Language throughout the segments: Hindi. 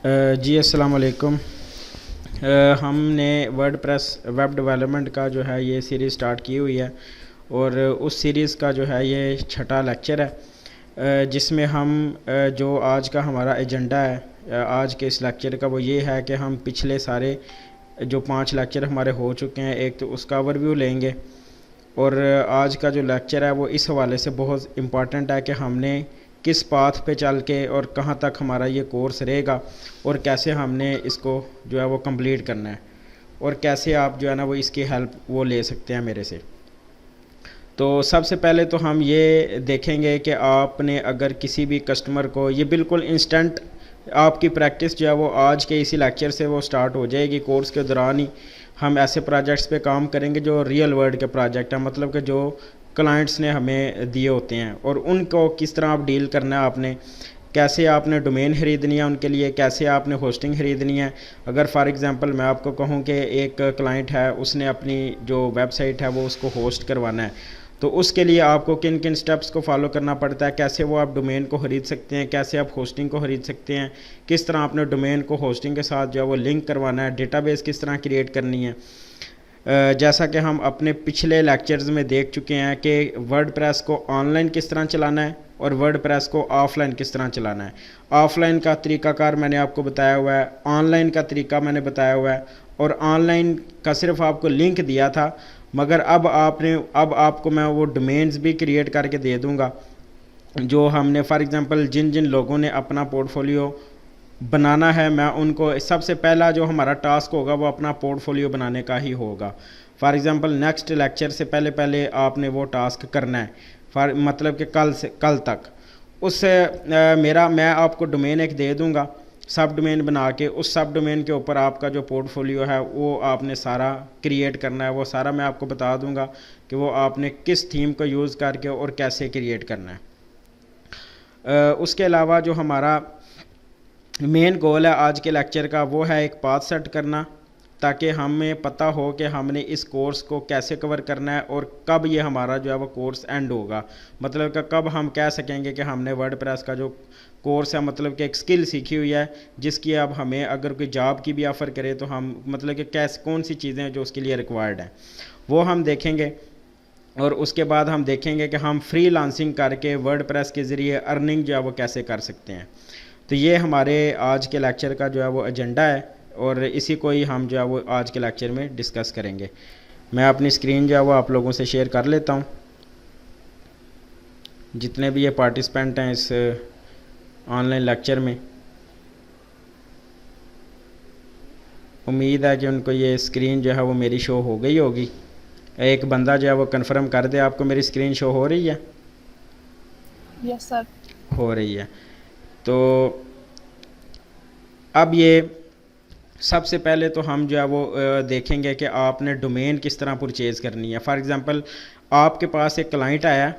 जी अस्सलाम वालेकुम। हमने वर्डप्रेस वेब डेवलपमेंट का जो है ये सीरीज़ स्टार्ट की हुई है और उस सीरीज़ का जो है ये छठा लेक्चर है, जिसमें हम जो आज का हमारा एजेंडा है आज के इस लेक्चर का वो ये है कि हम पिछले सारे जो 5 लेक्चर हमारे हो चुके हैं एक तो उसका ओवरव्यू लेंगे और आज का जो लेक्चर है वो इस हवाले से बहुत इम्पॉर्टेंट है कि हमने किस पाथ पे चल के और कहाँ तक हमारा ये कोर्स रहेगा और कैसे हमने इसको जो है वो कंप्लीट करना है और कैसे आप जो है ना वो इसकी हेल्प वो ले सकते हैं मेरे से। तो सबसे पहले तो हम ये देखेंगे कि आपने अगर किसी भी कस्टमर को ये बिल्कुल इंस्टेंट आपकी प्रैक्टिस जो है वो आज के इसी लेक्चर से वो स्टार्ट हो जाएगी। कोर्स के दौरान ही हम ऐसे प्रोजेक्ट्स पे काम करेंगे जो रियल वर्ल्ड के प्रोजेक्ट हैं, मतलब कि जो क्लाइंट्स ने हमें दिए होते हैं और उनको किस तरह आप डील करना है, आपने कैसे आपने डोमेन ख़रीदनी है उनके लिए, कैसे आपने होस्टिंग ख़रीदनी है। अगर फॉर एग्ज़ाम्पल मैं आपको कहूँ कि एक क्लाइंट है उसने अपनी जो वेबसाइट है वो उसको होस्ट करवाना है, तो उसके लिए आपको किन किन स्टेप्स को फॉलो करना पड़ता है, कैसे वो आप डोमेन को ख़रीद सकते हैं, कैसे आप होस्टिंग को ख़रीद सकते हैं, किस तरह आपने डोमेन को होस्टिंग के साथ जो है वो लिंक करवाना है, डेटाबेस किस तरह क्रिएट करनी है। जैसा कि हम अपने पिछले लेक्चर्स में देख चुके हैं कि वर्डप्रेस को ऑनलाइन किस तरह चलाना है और वर्डप्रेस को ऑफ़लाइन किस तरह चलाना है। ऑफ़लाइन का तरीक़ाकार मैंने आपको बताया हुआ है, ऑनलाइन का तरीका मैंने बताया हुआ है और ऑनलाइन का सिर्फ आपको लिंक दिया था, मगर अब आपको मैं वो डोमेन्स भी क्रिएट करके दे दूँगा जो हमने फॉर एग्ज़ाम्पल जिन जिन लोगों ने अपना पोर्टफोलियो बनाना है, मैं उनको सबसे पहला जो हमारा टास्क होगा वो अपना पोर्टफोलियो बनाने का ही होगा। फॉर एग्ज़ाम्पल नेक्स्ट लेक्चर से पहले पहले आपने वो टास्क करना है, फॉर मतलब कि कल तक उससे मैं आपको डोमेन एक दे दूँगा, सब डोमेन बना के उस सब डोमेन के ऊपर आपका जो पोर्टफोलियो है वो आपने सारा क्रिएट करना है। वो सारा मैं आपको बता दूँगा कि वो आपने किस थीम को यूज़ करके और कैसे क्रिएट करना है। उसके अलावा जो हमारा मेन गोल है आज के लेक्चर का वो है एक पाथ सेट करना, ताकि हमें पता हो कि हमने इस कोर्स को कैसे कवर करना है और कब ये हमारा जो है वो कोर्स एंड होगा। मतलब कि कब हम कह सकेंगे कि हमने वर्डप्रेस का जो कोर्स है मतलब कि एक स्किल सीखी हुई है जिसकी अब हमें अगर कोई जॉब की भी ऑफ़र करे तो हम मतलब कि कैसे कौन सी चीज़ें हैं जो उसके लिए रिक्वायर्ड हैं वो हम देखेंगे। और उसके बाद हम देखेंगे कि हम फ्री लांसिंग करके वर्डप्रेस के ज़रिए अर्निंग जो है वो कैसे कर सकते हैं। तो ये हमारे आज के लेक्चर का जो है वो एजेंडा है और इसी को ही हम जो है वो आज के लेक्चर में डिस्कस करेंगे। मैं अपनी स्क्रीन जो है वो आप लोगों से शेयर कर लेता हूँ। जितने भी ये पार्टिसिपेंट हैं इस ऑनलाइन लेक्चर में, उम्मीद है कि उनको ये स्क्रीन जो है वो मेरी शो हो गई होगी। एक बंदा जो है वो कंफर्म कर दे आपको मेरी स्क्रीन शो हो रही है। यस सर, हो रही है। तो अब ये सबसे पहले तो हम जो है वो देखेंगे कि आपने डोमेन किस तरह परचेज़ करनी है। फॉर एग्ज़ाम्पल आपके पास एक क्लाइंट आया,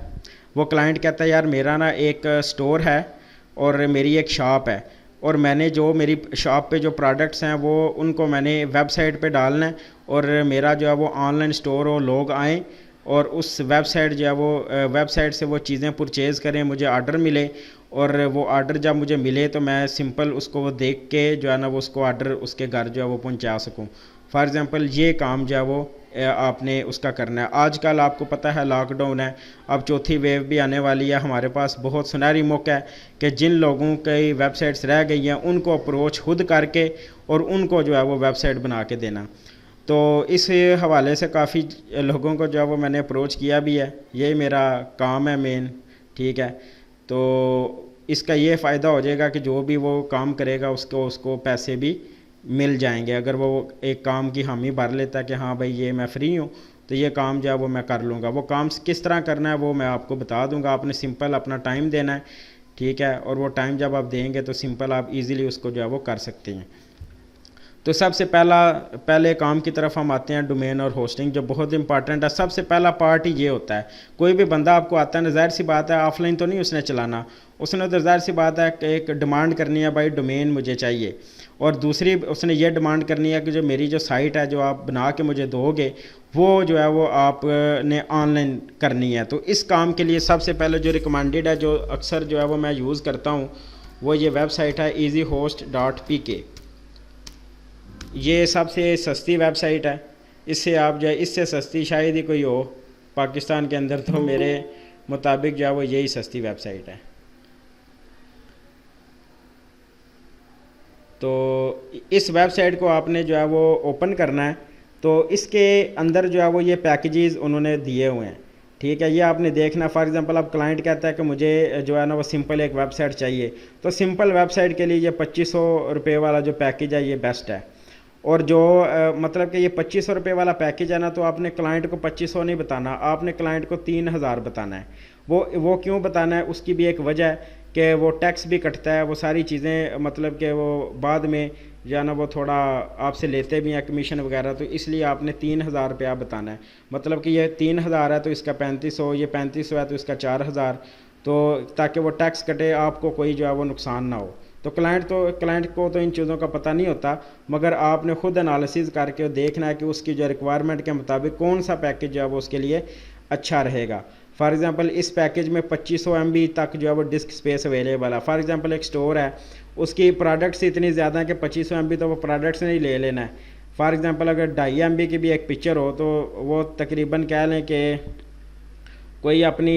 वो क्लाइंट कहता है यार मेरा ना एक स्टोर है और मेरी एक शॉप है और मैंने जो मेरी शॉप पे जो प्रोडक्ट्स हैं वो उनको मैंने वेबसाइट पे डालना है और मेरा जो है वो ऑनलाइन स्टोर हो, लोग आएँ और उस वेबसाइट जो है वो वेबसाइट से वो चीज़ें परचेज़ करें, मुझे आर्डर मिले और वो आर्डर जब मुझे मिले तो मैं सिंपल उसको वो देख के जो है ना वो उसको आर्डर उसके घर जो है वो पहुंचा सकूं। फॉर एग्ज़ाम्पल ये काम जो है वो आपने उसका करना है। आजकल आपको पता है लॉकडाउन है, अब चौथी वेव भी आने वाली है। हमारे पास बहुत सुनहरी मौका है कि जिन लोगों की वेबसाइट्स रह गई हैं उनको अप्रोच खुद करके और उनको जो है वो वेबसाइट बना के देना। तो इस हवाले से काफ़ी लोगों को जो है वो मैंने अप्रोच किया भी है, यही मेरा काम है मेन। ठीक है, तो इसका ये फ़ायदा हो जाएगा कि जो भी वो काम करेगा उसको पैसे भी मिल जाएंगे। अगर वो एक काम की हामी भर लेता है कि हाँ भाई ये मैं फ्री हूँ तो ये काम जो है वो मैं कर लूँगा। वो काम किस तरह करना है वो मैं आपको बता दूँगा। आपने सिंपल अपना टाइम देना है, ठीक है, और वो टाइम जब आप देंगे तो सिंपल आप इजीली उसको जो है वो कर सकते हैं। तो सबसे पहले काम की तरफ हम आते हैं, डोमेन और होस्टिंग जो बहुत इंपॉर्टेंट है। सबसे पहला पार्ट ही ये होता है, कोई भी बंदा आपको आता है, ज़ाहिर सी बात है ऑफलाइन तो नहीं उसने चलाना, उसने तो ज़ाहिर सी बात है कि एक डिमांड करनी है भाई डोमेन मुझे चाहिए, और दूसरी उसने ये डिमांड करनी है कि जो मेरी जो साइट है जो आप बना के मुझे दोगे वो जो है वो आपने ऑनलाइन करनी है। तो इस काम के लिए सबसे पहले जो रिकमेंडेड है, जो अक्सर जो है वो मैं यूज़ करता हूँ, वो ये वेबसाइट है easyhost.pk। ये सबसे सस्ती वेबसाइट है। इससे आप जो है, इससे सस्ती शायद ही कोई हो पाकिस्तान के अंदर, तो मेरे मुताबिक जो है वो यही सस्ती वेबसाइट है। तो इस वेबसाइट को आपने जो है वो ओपन करना है। तो इसके अंदर जो है वो ये पैकेजेस उन्होंने दिए हुए हैं, ठीक है। ये आपने देखना, फॉर एग्जांपल अब क्लाइंट कहता है कि मुझे जो है ना वो सिंपल एक वेबसाइट चाहिए, तो सिंपल वेबसाइट के लिए ये 2500 रुपये वाला जो पैकेज है ये बेस्ट है। और जो मतलब कि ये 2500 रुपये वाला पैकेज है ना, तो आपने क्लाइंट को 2500 नहीं बताना, आपने क्लाइंट को 3000 बताना है। वो क्यों बताना है, उसकी भी एक वजह है कि वो टैक्स भी कटता है, वो सारी चीज़ें मतलब कि वो बाद में जो है ना वो थोड़ा आपसे लेते भी हैं कमीशन वगैरह, तो इसलिए आपने 3000 रुपया बताना है। मतलब कि ये 3000 है तो इसका 3500, ये 3500 है तो इसका 4000, तो ताकि वो टैक्स कटे, आपको कोई जो है वो नुकसान ना हो। तो क्लाइंट को तो इन चीज़ों का पता नहीं होता, मगर आपने खुद एनालिसिस करके देखना है कि उसकी जो रिक्वायरमेंट के मुताबिक कौन सा पैकेज जो है वो उसके लिए अच्छा रहेगा। फॉर एग्ज़ाम्पल इस पैकेज में 2500 MB तक जो है वो डिस्क स्पेस अवेलेबल है। फॉर एग्ज़ाम्पल एक स्टोर है, उसकी प्रोडक्ट्स इतनी ज़्यादा है कि 2500 MB तो वो प्रोडक्ट्स नहीं ले लेना है। फॉर एग्ज़ाम्पल अगर 2.5 MB की भी एक पिक्चर हो तो वो तकरीबन कह लें कि कोई अपनी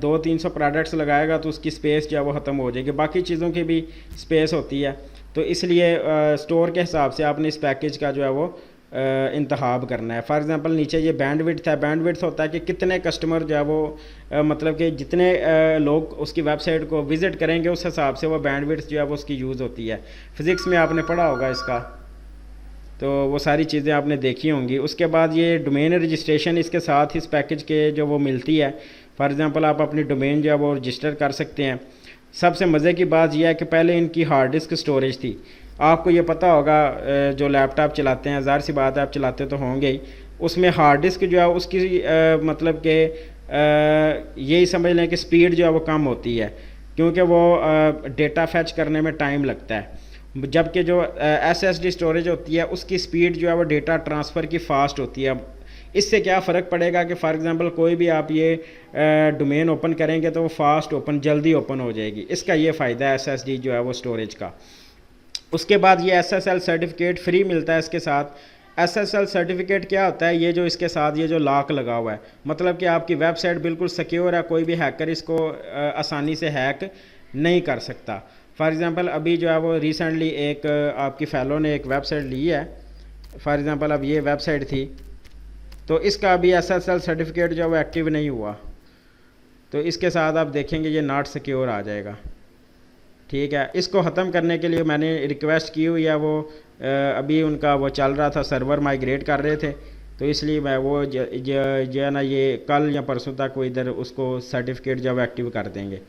200-300 प्रोडक्ट्स लगाएगा तो उसकी स्पेस जो है वो ख़त्म हो जाएगी, बाकी चीज़ों की भी स्पेस होती है। तो इसलिए स्टोर के हिसाब से आपने इस पैकेज का जो है वो इंतखाब करना है। फॉर एग्ज़ाम्पल नीचे ये बैंडविड्थ है, बैंडविड्थ होता है कि कितने कस्टमर जो है वो मतलब कि जितने लोग उसकी वेबसाइट को विज़िट करेंगे उस हिसाब से वो बैंडविड्थ जो है वो उसकी यूज़ होती है। फ़िज़िक्स में आपने पढ़ा होगा इसका, तो वो सारी चीज़ें आपने देखी होंगी। उसके बाद ये डोमेन रजिस्ट्रेशन इसके साथ इस पैकेज के जो वो मिलती है। फॉर एग्ज़ाम्पल आप अपनी डोमेन जो है वो रजिस्टर कर सकते हैं। सबसे मज़े की बात यह है कि पहले इनकी हार्ड डिस्क स्टोरेज थी। आपको ये पता होगा, जो लैपटॉप चलाते हैं, ज़ाहिर सी बात है आप चलाते तो होंगे ही, उसमें हार्ड डिस्क जो है उसकी मतलब कि यही समझ लें कि स्पीड जो है वो कम होती है, क्योंकि वो डेटा फैच करने में टाइम लगता है। जबकि जो SSD स्टोरेज होती है उसकी स्पीड जो है वो डेटा ट्रांसफ़र की फ़ास्ट होती है। इससे क्या फ़र्क पड़ेगा कि फ़ॉर एग्ज़ाम्पल कोई भी आप ये डोमेन ओपन करेंगे तो वो फास्ट ओपन जल्दी ओपन हो जाएगी। इसका ये फ़ायदा है SSD जो है वो स्टोरेज का। उसके बाद ये SSL सर्टिफिकेट फ्री मिलता है इसके साथ। SSL सर्टिफिकेट क्या होता है, ये जो इसके साथ ये जो लॉक लगा हुआ है, मतलब कि आपकी वेबसाइट बिल्कुल सिक्योर है, कोई भी हैकर इसको आसानी से हैक नहीं कर सकता। फॉर एग्ज़ाम्पल अभी जो है वो रिसेंटली एक आपकी फ़ैलो ने एक वेबसाइट ली है। फॉर एग्ज़ाम्पल अब ये वेबसाइट थी, तो इसका अभी SSL सर्टिफिकेट जो है वो एक्टिव नहीं हुआ, तो इसके साथ आप देखेंगे ये नॉट सिक्योर आ जाएगा, ठीक है। इसको ख़त्म करने के लिए मैंने रिक्वेस्ट की हुई है, वो अभी उनका वो चल रहा था, सर्वर माइग्रेट कर रहे थे, तो इसलिए मैं वो जो है ना ये कल या परसों तक वो इधर उसको सर्टिफिकेट जो है एक्टिव कर देंगे।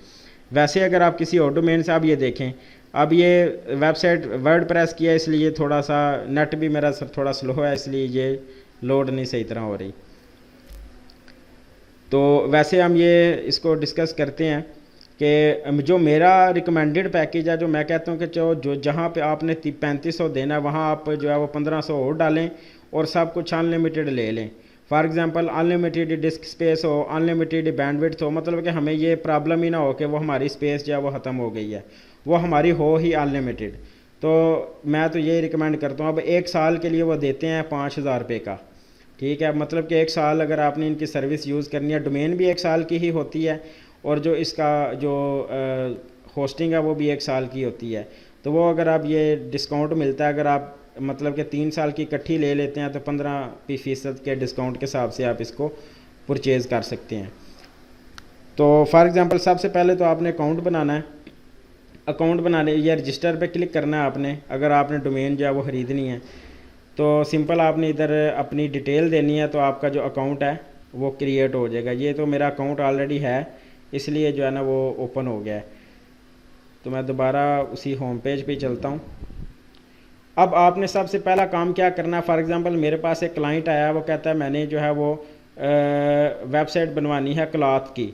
वैसे अगर आप किसी और डोमेन से, आप ये देखें, अब ये वेबसाइट वर्डप्रेस की है, इसलिए थोड़ा सा नेट भी मेरा थोड़ा स्लो है, इसलिए ये लोड नहीं सही तरह हो रही। तो वैसे हम ये इसको डिस्कस करते हैं कि जो मेरा रिकमेंडेड पैकेज है, जो मैं कहता हूँ कि जो जहाँ पे आपने 3500 देना है वहाँ आप जो है वो 1500 और डालें और सब कुछ अनलिमिटेड ले लें। For example unlimited disc space हो, अनलिमिटेड बैंडविड्थ हो, मतलब कि हमें ये प्रॉब्लम ही ना हो कि वो हमारी स्पेस जो है वो ख़त्म हो गई है, वो हमारी हो ही अनलिमिटेड। तो मैं तो ये रिकमेंड करता हूँ। अब 1 साल के लिए वो देते हैं 5000 रुपये का, ठीक है। मतलब कि 1 साल अगर आपने इनकी सर्विस यूज़ करनी है, डोमेन भी 1 साल की ही होती है और जो इसका जो होस्टिंग है वो भी 1 साल की होती है। तो वो अगर आप ये डिस्काउंट मिलता है, अगर आप मतलब कि 3 साल की इकट्ठी ले लेते हैं तो 15% के डिस्काउंट के हिसाब से आप इसको परचेज़ कर सकते हैं। तो फॉर एग्ज़ाम्पल सबसे पहले तो आपने अकाउंट बनाना है। अकाउंट बनाने या रजिस्टर पे क्लिक करना है आपने, अगर आपने डोमेन जो है वो ख़रीदनी है तो सिंपल आपने इधर अपनी डिटेल देनी है, तो आपका जो अकाउंट है वो क्रिएट हो जाएगा। ये तो मेरा अकाउंट ऑलरेडी है, इसलिए जो है ना वो ओपन हो गया है। तो मैं दोबारा उसी होम पेज पे चलता हूँ। अब आपने सबसे पहला काम क्या करना है, फॉर एग्ज़ाम्पल मेरे पास एक क्लाइंट आया, वो कहता है मैंने जो है वो वेबसाइट बनवानी है क्लॉथ की,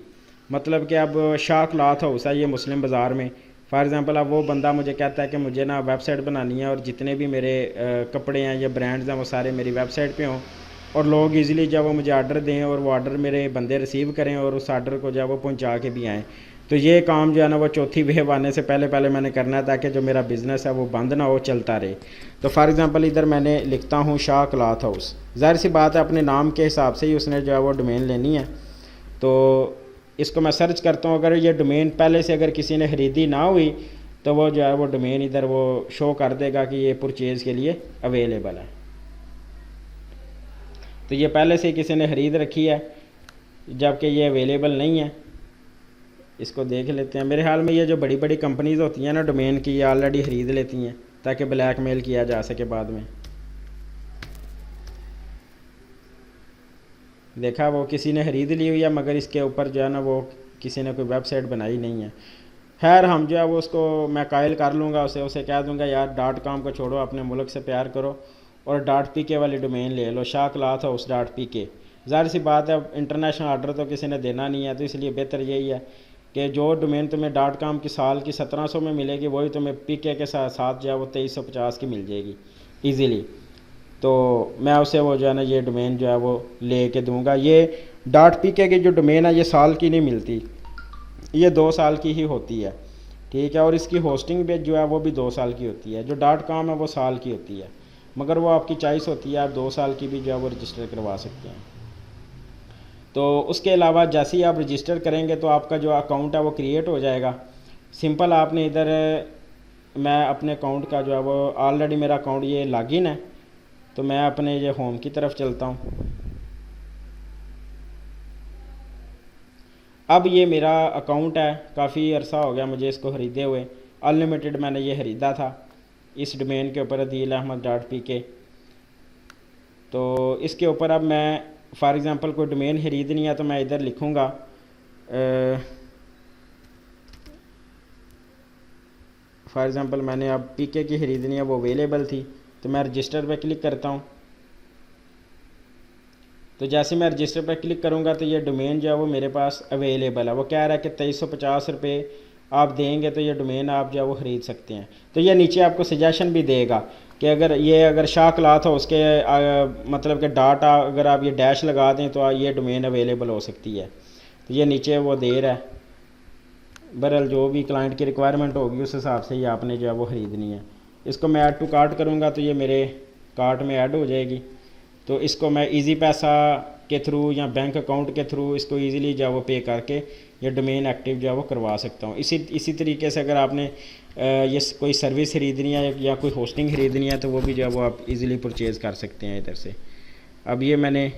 मतलब कि अब शाह क्लॉथ हाउस है ये मुस्लिम बाज़ार में। फॉर एग्ज़ाम्पल अब वो बंदा मुझे कहता है कि मुझे ना वेबसाइट बनानी है और जितने भी मेरे कपड़े हैं या ब्रांड्स हैं वो सारे मेरी वेबसाइट पे हों। और लोग इजीली जब वो मुझे आर्डर दें और वो आर्डर मेरे बंदे रिसीव करें और उस आर्डर को जब वो पहुंचा के भी आएँ। तो ये काम जो है ना वो चौथी वेव आने से पहले पहले मैंने करना है, ताकि जो मेरा बिज़नेस है वो बंद ना हो, चलता रहे। तो फॉर एग्ज़ाम्पल इधर मैंने लिखता हूँ शाह क्लॉथ हाउस। ज़ाहिर सी बात है अपने नाम के हिसाब से ही उसने जो है वो डोमेन लेनी है। तो इसको मैं सर्च करता हूँ, अगर ये डोमेन पहले से अगर किसी ने ख़रीदी ना हुई तो वो जो है वो डोमेन इधर वो शो कर देगा कि ये परचेज़ के लिए अवेलेबल है। तो ये पहले से किसी ने ख़रीद रखी है, जबकि ये अवेलेबल नहीं है। इसको देख लेते हैं। मेरे ख्याल में ये जो बड़ी बड़ी कंपनीज़ होती हैं ना डोमेन की, ये ऑलरेडी ख़रीद लेती हैं ताकि ब्लैकमेल किया जा सके बाद में। देखा, वो किसी ने ख़रीद ली हुई है, मगर इसके ऊपर जो है ना वो किसी ने कोई वेबसाइट बनाई नहीं है। खैर हम जो है वो उसको मैं कायल कर लूँगा, उसे कह दूँगा यार .com को छोड़ो, अपने मुल्क से प्यार करो और .pk वाली डोमेन ले लो, शाह क्लॉथ हाउस .pk। ज़ाहिर सी बात है इंटरनेशनल आर्डर तो किसी ने देना नहीं है, तो इसलिए बेहतर यही है कि जो डोमेन तुम्हें .com की साल की 1700 में मिलेगी वही तुम्हें pk के साथ जो है वो 2350 की मिल जाएगी ईज़िली। तो मैं उसे वो जो है ना ये डोमेन जो है वो ले के दूँगा। ये .pk की जो डोमेन है ये साल की नहीं मिलती, ये 2 साल की ही होती है, ठीक है। और इसकी होस्टिंग भी जो है वो भी 2 साल की होती है। जो .com है वो साल की होती है, मगर वो आपकी चॉइस होती है, आप 2 साल की भी जो है वो रजिस्टर करवा सकते हैं। तो उसके अलावा जैसे ही आप रजिस्टर करेंगे तो आपका जो अकाउंट है वो क्रिएट हो जाएगा। सिंपल आपने इधर, मैं अपने अकाउंट का जो है वो ऑलरेडी मेरा अकाउंट ये लॉगिन है, तो मैं अपने ये होम की तरफ चलता हूँ। अब ये मेरा अकाउंट है, काफ़ी अरसा हो गया मुझे इसको ख़रीदे हुए। अनलिमिटेड मैंने ये ख़रीदा था इस डोमेन के ऊपर, अदील अहमद .pk। तो इसके ऊपर अब मैं फॉर एग्ज़ाम्पल कोई डोमेन ख़रीदनी है तो मैं इधर लिखूँगा फॉर एग्ज़ाम्पल मैंने अब pk की ख़रीदनी है, वो अवेलेबल थी, तो मैं रजिस्टर पर क्लिक करता हूँ। तो जैसे मैं रजिस्टर पर क्लिक करूँगा तो ये डोमेन जो है वो मेरे पास अवेलेबल है। वो कह रहा है कि 2350 रुपये आप देंगे तो ये डोमेन आप जो है वो ख़रीद सकते हैं। तो ये नीचे आपको सजेशन भी देगा कि अगर शाह क्लॉथ हो उसके मतलब कि अगर आप ये डैश लगा दें तो ये डोमेन अवेलेबल हो सकती है। तो ये नीचे वो दे रहा है। बहरहाल जो भी क्लाइंट की रिक्वायरमेंट होगी उस हिसाब से ही आपने जो है वो ख़रीदनी है। इसको मैं ऐड टू कार्ट करूँगा तो ये मेरे कार्ट में ऐड हो जाएगी। तो इसको मैं इजी पैसा के थ्रू या बैंक अकाउंट के थ्रू इसको इजीली जो है वो पे करके ये डोमेन एक्टिव जो है वो करवा सकता हूँ। इसी तरीके से अगर आपने ये कोई सर्विस ख़रीदनी है या कोई होस्टिंग ख़रीदनी है तो वो भी जो है वो आप इजीली परचेज़ कर सकते हैं इधर से। अब ये मैंने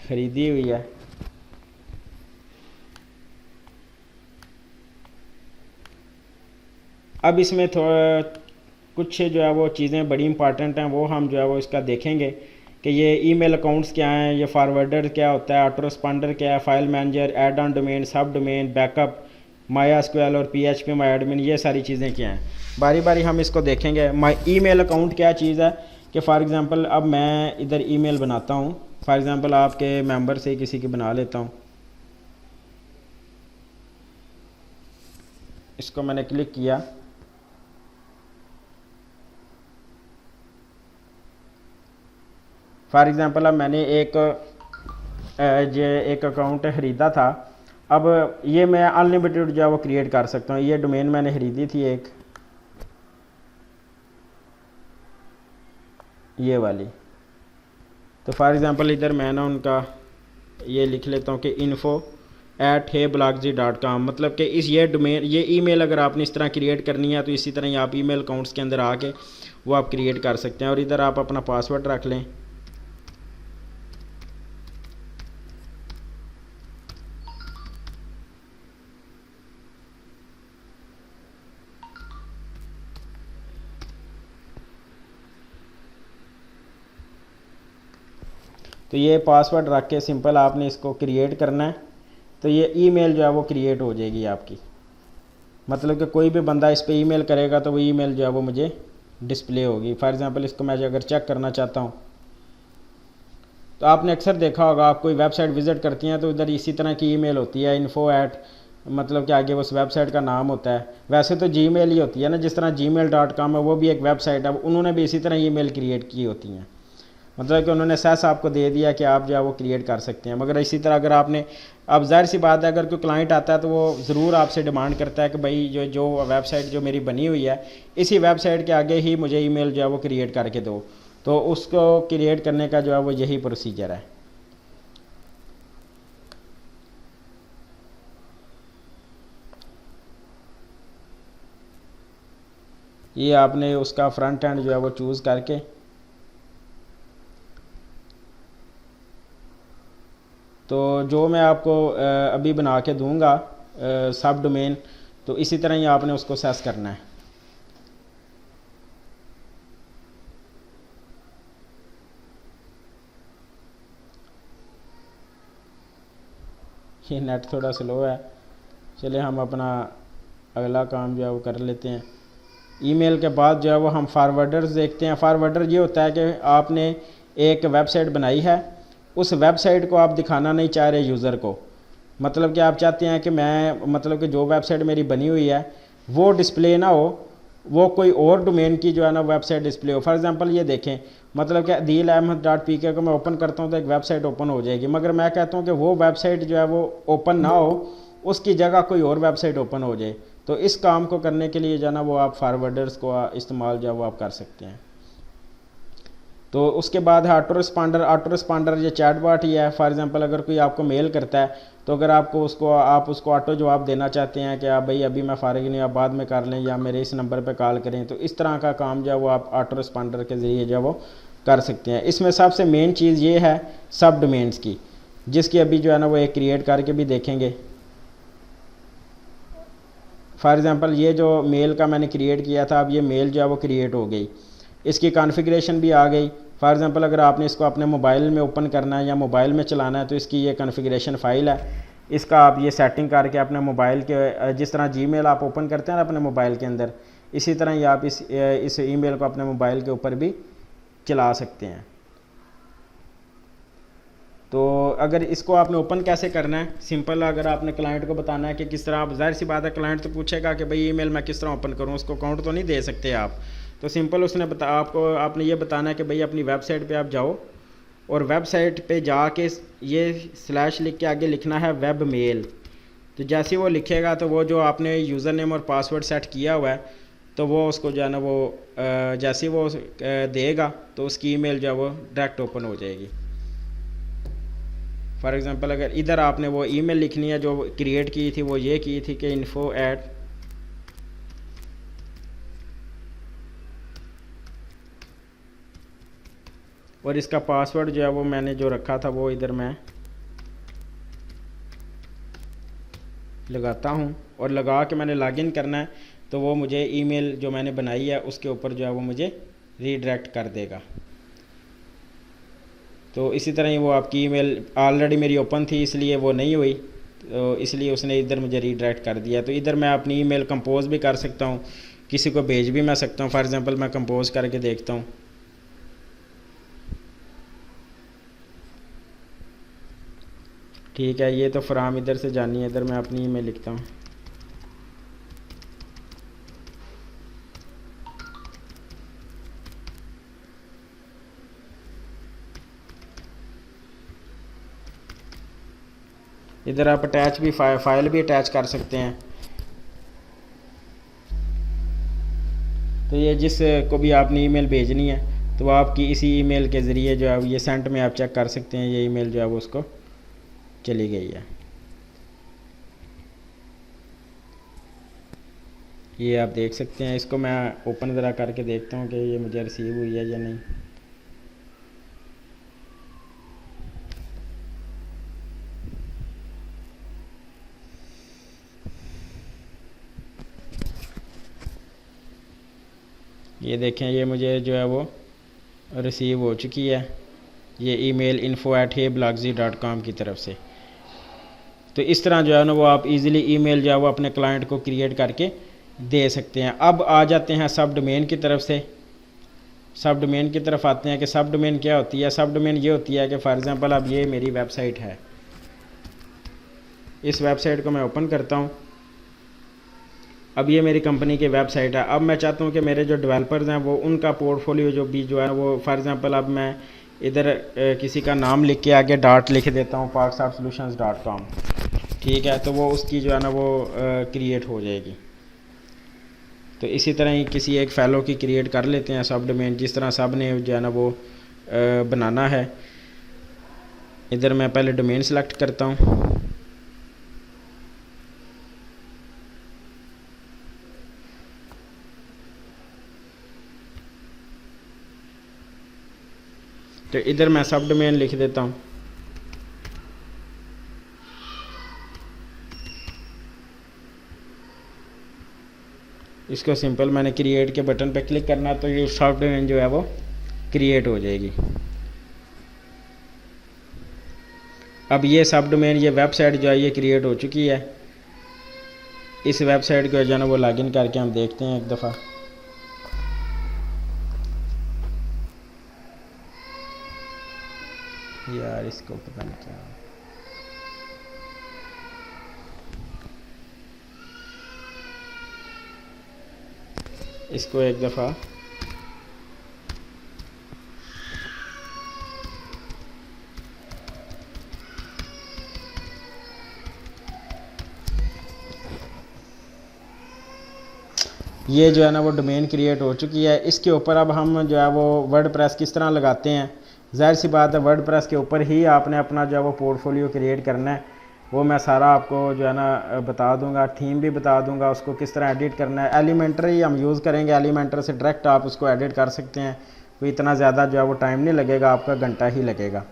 ख़रीदी हुई है। अब इसमें थोड़ा कुछ जो है वो चीज़ें बड़ी इंपॉर्टेंट हैं, वो हम जो है वो इसका देखेंगे कि ये ईमेल अकाउंट्स क्या हैं, ये फॉरवर्डर क्या होता है, ऑटो रिस्पॉन्डर क्या है, file manager, add on domain, सब डोमेन, बैकअप, MySQL और PHP माई एडमिन, ये सारी चीज़ें क्या हैं। बारी बारी हम इसको देखेंगे। माई ईमेल अकाउंट क्या चीज़ है कि फ़ॉर एग्ज़ाम्पल अब मैं इधर ईमेल बनाता हूँ, फॉर एग्ज़ाम्पल आपके मेंबर से किसी की बना लेता हूँ। इसको मैंने क्लिक किया, फॉर एग्ज़ाम्पल अब मैंने एक अकाउंट ख़रीदा था। अब ये मैं अनलिमिटेड जो है वो क्रिएट कर सकता हूँ। ये डोमेन मैंने ख़रीदी थी एक, ये वाली। तो फॉर एग्ज़ाम्पल इधर मैं ना उनका ये लिख लेता हूँ कि info@heyblogsy.com, मतलब कि ये डोमेन, ये ईमेल अगर आपने इस तरह क्रिएट करनी है तो इसी तरह ही आप ईमेल अकाउंट्स के अंदर आके वो आप क्रिएट कर सकते हैं। और इधर आप अपना पासवर्ड रख लें। तो ये पासवर्ड रख के सिंपल आपने इसको क्रिएट करना है, तो ये ईमेल जो है वो क्रिएट हो जाएगी आपकी। मतलब कि कोई भी बंदा इस पे ईमेल करेगा तो वो ईमेल जो है वो मुझे डिस्प्ले होगी। फॉर एग्ज़ाम्पल इसको मैं अगर चेक करना चाहता हूँ तो आपने अक्सर देखा होगा, आप कोई वेबसाइट विज़िट करती हैं तो इधर इसी तरह की ईमेल होती है, info@ मतलब कि आगे उस वेबसाइट का नाम होता है। वैसे तो जीमेल ही होती है ना, जिस तरह gmail.com है वो भी एक वेबसाइट है, उन्होंने भी इसी तरह ईमेल क्रिएट की होती हैं। मतलब कि उन्होंने सेस आपको दे दिया कि आप जो है वो क्रिएट कर सकते हैं। मगर इसी तरह अगर आपने, अब जाहिर सी बात है अगर कोई क्लाइंट आता है तो वो ज़रूर आपसे डिमांड करता है कि भाई जो जो वेबसाइट जो मेरी बनी हुई है इसी वेबसाइट के आगे ही मुझे ईमेल जो है वो क्रिएट करके दो। तो उसको क्रिएट करने का जो है वो यही प्रोसीजर है। ये आपने उसका फ्रंट एंड जो है वो चूज़ करके तो जो मैं आपको अभी बना के दूंगा सब डोमेन, तो इसी तरह ही आपने उसको सेस करना है। ये नेट थोड़ा स्लो है, चलिए हम अपना अगला काम जो है वो कर लेते हैं। ईमेल के बाद जो है वो हम फारवर्डर्स देखते हैं। फारवर्डर ये होता है कि आपने एक वेबसाइट बनाई है, उस वेबसाइट को आप दिखाना नहीं चाह रहे यूज़र को, मतलब कि आप चाहते हैं कि मैं, मतलब कि जो वेबसाइट मेरी बनी हुई है वो डिस्प्ले ना हो, वो कोई और डोमेन की जो है ना वेबसाइट डिस्प्ले हो। फॉर एग्जांपल ये देखें, मतलब कि adil.ahmed.pk को मैं ओपन करता हूँ तो एक वेबसाइट ओपन हो जाएगी, मगर मैं कहता हूँ कि वो वेबसाइट जो है वो ओपन ना हो, उसकी जगह कोई और वेबसाइट ओपन हो जाए। तो इस काम को करने के लिए जो है ना वो आप फारवर्डर्स को इस्तेमाल जो है वो आप कर सकते हैं। तो उसके बाद है ऑटो रिस्पॉन्डर। ऑटो रिस्पॉन्डर ये चैट बॉट ही है। फॉर एग्जांपल अगर कोई आपको मेल करता है तो अगर आपको उसको आप उसको ऑटो जवाब देना चाहते हैं कि आप भाई अभी मैं फ़ारिग नहीं, आप बाद में कर लें या मेरे इस नंबर पे कॉल करें, तो इस तरह का काम जो है वो आप ऑटो रिस्पॉन्डर के ज़रिए जो है वो कर सकते हैं। इसमें सबसे मेन चीज़ ये है सब डोमेन्स की, जिसकी अभी जो है ना वो एक क्रिएट करके भी देखेंगे। फॉर एग्ज़ाम्पल ये जो मेल का मैंने क्रिएट किया था, अब ये मेल जो है वो क्रिएट हो गई, इसकी कॉन्फ़िगरेशन भी आ गई। फॉर एग्ज़ाम्पल अगर आपने इसको अपने मोबाइल में ओपन करना है या मोबाइल में चलाना है तो इसकी ये कॉन्फ़िगरेशन फ़ाइल है, इसका आप ये सेटिंग करके अपने मोबाइल के, जिस तरह जीमेल आप ओपन करते हैं ना अपने मोबाइल के अंदर, इसी तरह ही आप इस ईमेल को अपने मोबाइल के ऊपर भी चला सकते हैं। तो अगर इसको आपने ओपन कैसे करना है, सिंपल, अगर आपने क्लाइंट को बताना है कि किस तरह, आप जाहिर सी बात है क्लाइंट तो पूछेगा कि भाई ईमेल मैं किस तरह ओपन करूँ, उसको अकाउंट तो नहीं दे सकते आप। तो सिंपल उसने आपने ये बताना है कि भाई अपनी वेबसाइट पे आप जाओ और वेबसाइट पे जाके ये स्लैश लिख के आगे लिखना है वेब मेल। तो जैसे वो लिखेगा तो वो जो आपने यूज़र नेम और पासवर्ड सेट किया हुआ है तो वो उसको जो है ना वो जैसे वो देगा तो उसकी ईमेल जो है वो डायरेक्ट ओपन हो जाएगी। फॉर एग्ज़ाम्पल अगर इधर आपने वो ईमेल लिखनी है जो क्रिएट की थी, वो ये की थी कि info@ और इसका पासवर्ड जो है वो मैंने जो रखा था वो इधर मैं लगाता हूँ और लगा के मैंने लॉगिन करना है तो वो मुझे ईमेल जो मैंने बनाई है उसके ऊपर जो है वो मुझे रीडायरेक्ट कर देगा। तो इसी तरह ही वो आपकी ईमेल ऑलरेडी मेरी ओपन थी इसलिए वो नहीं हुई, तो इसलिए उसने इधर मुझे रीडायरेक्ट कर दिया। तो इधर मैं अपनी ईमेल कंपोज भी कर सकता हूँ, किसी को भेज भी मैं सकता हूँ। फॉर एग्ज़ाम्पल मैं कंपोज करके देखता हूँ। ठीक है, ये तो फराम इधर से जानी है, इधर मैं अपनी ईमेल लिखता हूँ। इधर आप अटैच भी फाइल भी अटैच कर सकते हैं। तो ये जिस को भी आपने ईमेल भेजनी है तो आपकी इसी ईमेल के ज़रिए जो है ये सेंट में आप चेक कर सकते हैं, ये ईमेल जो है वो उसको चली गई है। ये आप देख सकते हैं। इसको मैं ओपन ज़रा करके देखता हूँ कि ये मुझे रिसीव हुई है या नहीं। ये देखें, ये मुझे जो है वो रिसीव हो चुकी है, ये ईमेल info@heyblogsy.com की तरफ से। तो इस तरह जो है ना वो आप इजीली ईमेल जो है वो अपने क्लाइंट को क्रिएट करके दे सकते हैं। अब आ जाते हैं सब डोमेन की तरफ से। सब डोमेन की तरफ आते हैं कि सब डोमेन क्या होती है। सब डोमेन ये होती है कि फॉर एग्ज़ाम्पल अब ये मेरी वेबसाइट है, इस वेबसाइट को मैं ओपन करता हूँ। अब ये मेरी कंपनी की वेबसाइट है। अब मैं चाहता हूँ कि मेरे जो डेवलपर्स हैं वो उनका पोर्टफोलियो जो भी जो है वो, फॉर एग्ज़ाम्पल अब मैं इधर किसी का नाम लिख के आगे डॉट लिख देता हूँ parksoftsolutions.com। ठीक है, तो वो उसकी जो है ना वो क्रिएट हो जाएगी। तो इसी तरह ही किसी एक फैलो की क्रिएट कर लेते हैं सब डोमेन, जिस तरह सब ने जो है ना वो बनाना है। इधर मैं पहले डोमेन सेलेक्ट करता हूँ। तो इधर मैं सब डोमेन लिख देता हूँ। इसको सिंपल मैंने क्रिएट के बटन पे क्लिक करना, तो ये सब डोमेन जो है वो क्रिएट हो जाएगी। अब ये सब डोमेन, ये वेबसाइट जो है ये क्रिएट हो चुकी है। इस वेबसाइट को जो है ना वो लॉगिन करके हम देखते हैं एक दफ़ा। यार इसको पता नहीं क्या, इसको एक दफ़ा ये जो है ना वो डोमेन क्रिएट हो चुकी है। इसके ऊपर अब हम जो है वो वर्डप्रेस किस तरह लगाते हैं। ज़ाहिर सी बात है वर्डप्रेस के ऊपर ही आपने अपना जो है वो पोर्टफोलियो क्रिएट करना है। वो मैं सारा आपको जो है ना बता दूंगा, थीम भी बता दूंगा, उसको किस तरह एडिट करना है। एलिमेंटर ही हम यूज़ करेंगे, एलिमेंटर से डायरेक्ट आप उसको एडिट कर सकते हैं। तो इतना ज़्यादा जो है वो टाइम नहीं लगेगा, आपका घंटा ही लगेगा।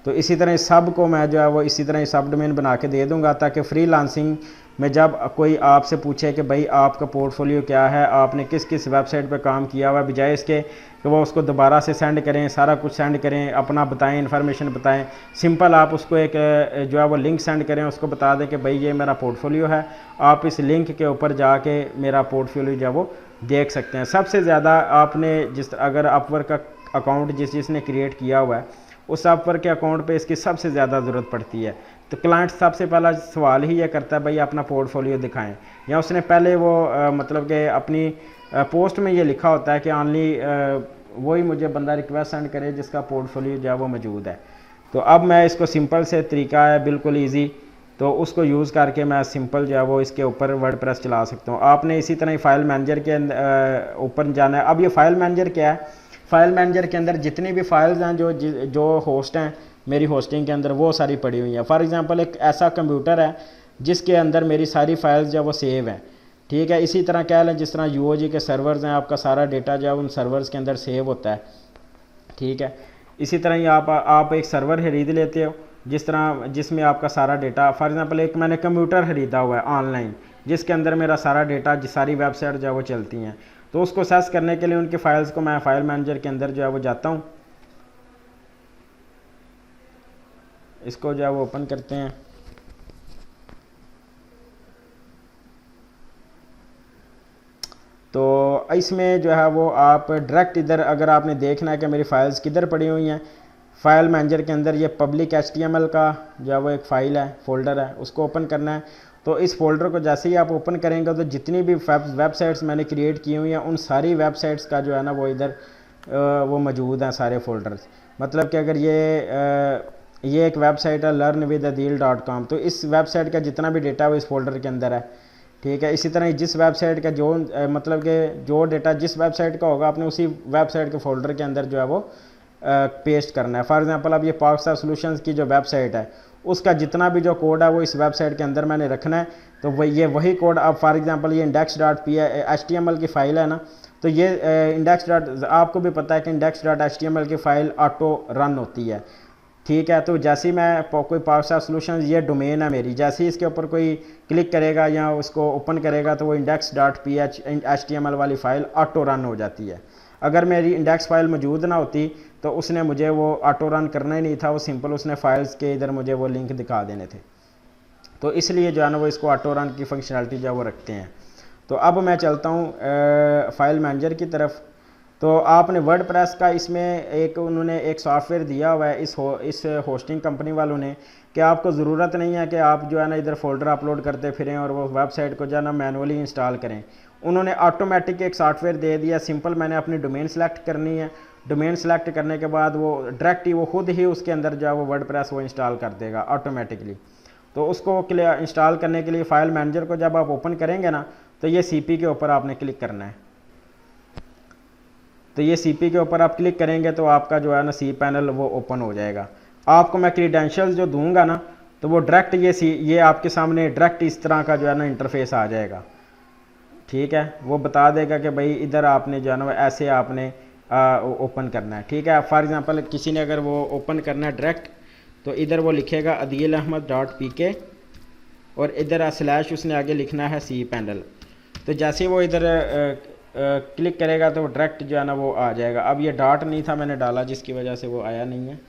तो इसी तरह सब को मैं जो है वो इसी तरह सब डोमेन बना के दे दूंगा, ताकि फ्रीलांसिंग में जब कोई आपसे पूछे कि भाई आपका पोर्टफोलियो क्या है, आपने किस किस वेबसाइट पर काम किया हुआ, बजाय इसके कि वो उसको दोबारा से सेंड करें, सारा कुछ सेंड करें, अपना बताएं, इन्फॉर्मेशन बताएं। सिंपल आप उसको एक जो है वो लिंक सेंड करें, उसको बता दें कि भाई ये मेरा पोर्टफोलियो है, आप इस लिंक के ऊपर जाके मेरा पोर्टफोलियो जो है वो देख सकते हैं। सबसे ज़्यादा आपने अगर अपवर्क का अकाउंट जिसने क्रिएट किया हुआ है, उस अपवर्क के अकाउंट पे इसकी सबसे ज़्यादा ज़रूरत पड़ती है। तो क्लाइंट सबसे पहला सवाल ही ये करता है भाई अपना पोर्टफोलियो दिखाएं, या उसने पहले वो मतलब कि अपनी पोस्ट में ये लिखा होता है कि ऑनली वही मुझे बंदा रिक्वेस्ट सेंड करे जिसका पोर्टफोलियो जो है वो मौजूद है। तो अब मैं इसको सिंपल से तरीका है बिल्कुल ईजी, तो उसको यूज़ करके मैं सिंपल जो है वो इसके ऊपर वर्डप्रेस चला सकता हूँ। आपने इसी तरह ही फाइल मैनेजर के ऊपर जाना है। अब ये फाइल मैनेजर क्या है, फाइल मैनेजर के अंदर जितनी भी फाइल्स हैं जो होस्ट हैं मेरी होस्टिंग के अंदर, वो सारी पड़ी हुई हैं। फॉर एग्जांपल एक ऐसा कंप्यूटर है जिसके अंदर मेरी सारी फाइल्स जो है वो सेव हैं। ठीक है, इसी तरह कह लें जिस तरह यूओजी के सर्वर्स हैं, आपका सारा डेटा जो है उन सर्वर्स के अंदर सेव होता है। ठीक है, इसी तरह ही आप एक सर्वर खरीद लेते हो जिसमें आपका सारा डेटा, फॉर एग्जांपल एक मैंने कंप्यूटर ख़रीदा हुआ है ऑनलाइन जिसके अंदर मेरा सारा डेटा, सारी वेबसाइट जो है वो चलती हैं। तो उसको सर्च करने के लिए उनकी फाइल्स को मैं फाइल मैनेजर के अंदर जो है वो जाता हूँ, इसको जो है वो ओपन करते हैं। तो इसमें जो है वो आप डायरेक्ट इधर अगर आपने देखना है कि मेरी फाइल्स किधर पड़ी हुई हैं, फाइल मैनेजर के अंदर ये पब्लिक HTML का जो है वो एक फ़ाइल है, फोल्डर है, उसको ओपन करना है। तो इस फोल्डर को जैसे ही आप ओपन करेंगे तो जितनी भी वेबसाइट्स मैंने क्रिएट की हुई हैं उन सारी वेबसाइट्स का जो है ना वो इधर वो मौजूद हैं सारे फोल्डर्स। मतलब कि अगर ये एक वेबसाइट है learnwithadil.com, तो इस वेबसाइट का जितना भी डेटा है वो इस फोल्डर के अंदर है। ठीक है, इसी तरह जिस वेबसाइट का जो मतलब कि जो डेटा जिस वेबसाइट का होगा आपने उसी वेबसाइट के फोल्डर के अंदर जो है वो पेस्ट करना है। फॉर एग्जांपल अब ये पार्क्स सॉल्यूशंस की जो वेबसाइट है उसका जितना भी जो कोड है वो इस वेबसाइट के अंदर मैंने रखना है। तो वही कोड अब फॉर एग्जांपल ये index.html की फ़ाइल है ना, तो ये आपको भी पता है कि index.html की फ़ाइल ऑटो रन होती है। ठीक है, तो जैसे ही मैं कोई पार्क्स सॉल्यूशंस ये डोमेन है मेरी, जैसे ही इसके ऊपर कोई क्लिक करेगा या उसको ओपन करेगा तो वो index.html वाली फ़ाइल ऑटो रन हो जाती है। अगर मेरी इंडेक्स फाइल मौजूद ना होती तो उसने मुझे वो ऑटो रन करना ही नहीं था, वो सिंपल उसने फाइल्स के इधर मुझे वो लिंक दिखा देने थे। तो इसलिए जो है ना वो इसको ऑटो रन की फंक्शनलिटी जो है वो रखते हैं। तो अब मैं चलता हूँ फाइल मैनेजर की तरफ। तो आपने वर्डप्रेस का इसमें उन्होंने एक सॉफ्टवेयर दिया हुआ है इस होस्टिंग कंपनी वालों ने, कि आपको ज़रूरत नहीं है कि आप जो है ना इधर फोल्डर अपलोड करते फिरें और वो वेबसाइट को जो है ना मैनुअली इंस्टॉल करें। उन्होंने ऑटोमेटिक एक सॉफ्टवेयर दे दिया। सिंपल मैंने अपनी डोमेन सेलेक्ट करनी है, डोमेन सेलेक्ट करने के बाद वो डायरेक्ट ही वो खुद ही उसके अंदर जो है वो वर्डप्रेस वो इंस्टॉल कर देगा ऑटोमेटिकली। तो उसको इंस्टॉल करने के लिए फाइल मैनेजर को जब आप ओपन करेंगे ना, तो ये सीपी के ऊपर आपने क्लिक करना है। तो ये सीपी के ऊपर आप क्लिक करेंगे तो आपका जो है ना सी पैनल वो ओपन हो जाएगा। आपको मैं क्रीडेंशियल जो दूंगा ना, तो वो डायरेक्ट ये आपके सामने डायरेक्ट इस तरह का जो है ना इंटरफेस आ जाएगा। ठीक है, वो बता देगा कि भाई इधर आपने जो है ना ऐसे आपने ओपन करना है। ठीक है, फॉर एग्जांपल किसी ने अगर वो ओपन करना है डायरेक्ट, तो इधर वो लिखेगा अदील अहमद .pk और इधर स्लैश उसने आगे लिखना है सी पैनल। तो जैसे वो इधर क्लिक करेगा तो डायरेक्ट जो है ना वो आ जाएगा। अब ये डॉट नहीं था मैंने डाला जिसकी वजह से वो आया नहीं है।